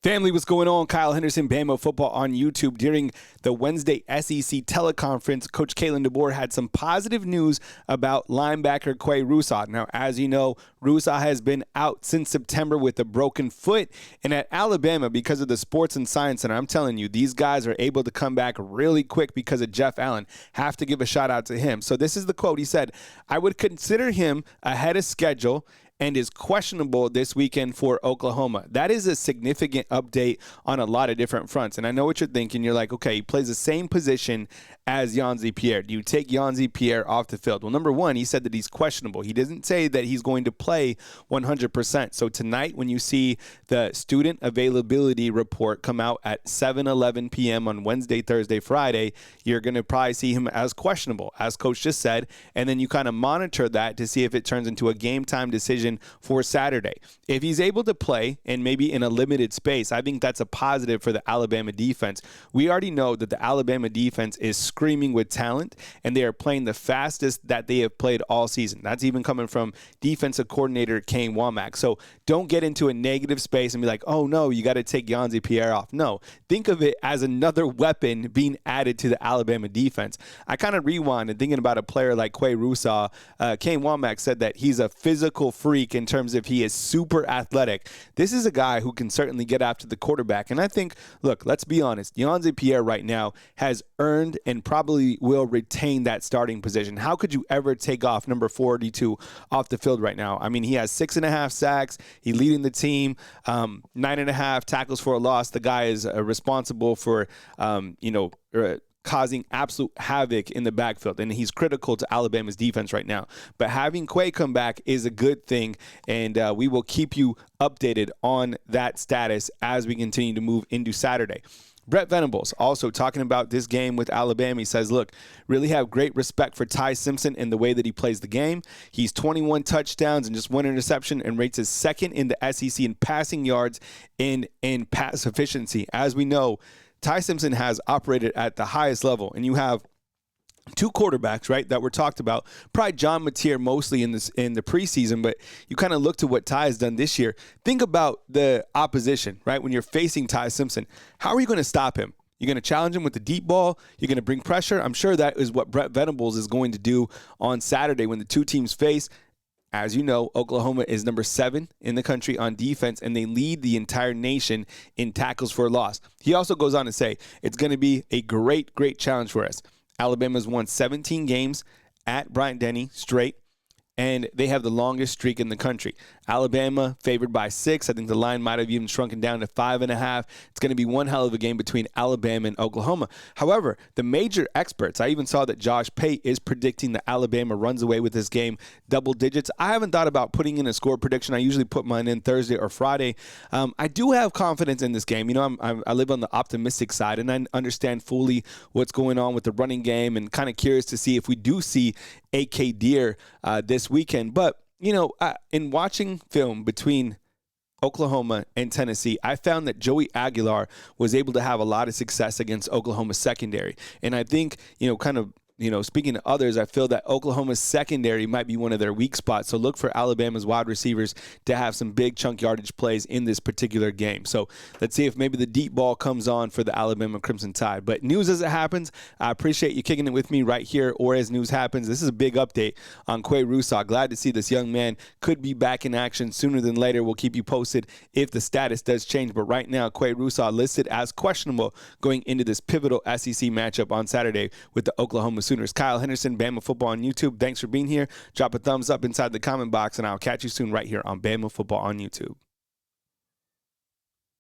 Family, what's going on? Kyle Henderson, Bama Football on YouTube. During the Wednesday SEC teleconference, Coach Kalen Deboer had some positive news about linebacker Qua Russaw. Now, as you know, Russaw has been out since September with a broken foot. And at Alabama, because of the Sports and Science Center, I'm telling you, these guys are able to come back really quick because of Jeff Allen. Have to give a shout out to him. So this is the quote. He said, "I would consider him ahead of schedule and is questionable this weekend for Oklahoma." That is a significant update on a lot of different fronts. And I know what you're thinking. You're like, okay, he plays the same position as Yhonzae Pierre. Do you take Yhonzae Pierre off the field? Well, number one, he said that he's questionable. He doesn't say that he's going to play 100%. So tonight, when you see the student availability report come out at 7:11 p.m. on Wednesday, Thursday, Friday, you're going to probably see him as questionable, as Coach just said. And then you kind of monitor that to see if it turns into a game time decision for Saturday. If he's able to play and maybe in a limited space, I think that's a positive for the Alabama defense. We already know that the Alabama defense is screaming with talent, and they are playing the fastest that they have played all season. That's even coming from defensive coordinator Kane Womack. So don't get into a negative space and be like, oh no, you got to take Yhonzae Pierre off. No, think of it as another weapon being added to the Alabama defense. I kind of rewind and thinking about a player like Qua Russaw. Kane Womack said that he's a physical freak in terms of he is super athletic. This is a guy who can certainly get after the quarterback. And I think, look, let's be honest, Yhonzae Pierre right now has earned and probably will retain that starting position. How could you ever take off number 42 off the field right now? I mean, he has 6.5 sacks. He's leading the team, 9.5 tackles for a loss. The guy is responsible for, causing absolute havoc in the backfield, and he's critical to Alabama's defense right now. But having Qua come back is a good thing, and we will keep you updated on that status as we continue to move into Saturday. Brett Venables also talking about this game with Alabama. He says, look, really have great respect for Ty Simpson and the way that he plays the game. He's 21 touchdowns and just 1 interception and rates as second in the SEC in passing yards and in pass efficiency. As we know, Ty Simpson has operated at the highest level, and you have two quarterbacks, right, that were talked about. Probably John Mateer mostly in the preseason, but you kind of look to what Ty has done this year. Think about the opposition, right, when you're facing Ty Simpson. How are you going to stop him? You're going to challenge him with the deep ball. You're going to bring pressure. I'm sure that is what Brett Venables is going to do on Saturday when the two teams face. As you know, Oklahoma is number 7 in the country on defense, and they lead the entire nation in tackles for a loss. He also goes on to say, it's going to be a great, great challenge for us. Alabama's won 17 games at Bryant-Denny straight, and they have the longest streak in the country. Alabama favored by 6. I think the line might have even shrunken down to 5.5. It's going to be one hell of a game between Alabama and Oklahoma. However, the major experts, I even saw that Josh Pate is predicting that Alabama runs away with this game double digits. I haven't thought about putting in a score prediction. I usually put mine in Thursday or Friday. I do have confidence in this game. You know, I live on the optimistic side, and I understand fully what's going on with the running game, and kind of curious to see if we do see A.K. Deer this weekend. But you know, in watching film between Oklahoma and Tennessee, I found that Joey Aguilar was able to have a lot of success against Oklahoma's secondary. And I think, speaking to others, I feel that Oklahoma's secondary might be one of their weak spots. So look for Alabama's wide receivers to have some big chunk yardage plays in this particular game. So let's see if maybe the deep ball comes on for the Alabama Crimson Tide. But news as it happens, I appreciate you kicking it with me right here, or as news happens. This is a big update on Qua Russaw. Glad to see this young man could be back in action sooner than later. We'll keep you posted if the status does change. But right now, Qua Russaw listed as questionable going into this pivotal SEC matchup on Saturday with the Oklahoma Sooners. Kyle Henderson, Bama Football on YouTube. Thanks for being here. Drop a thumbs up inside the comment box, and I'll catch you soon right here on Bama Football on YouTube.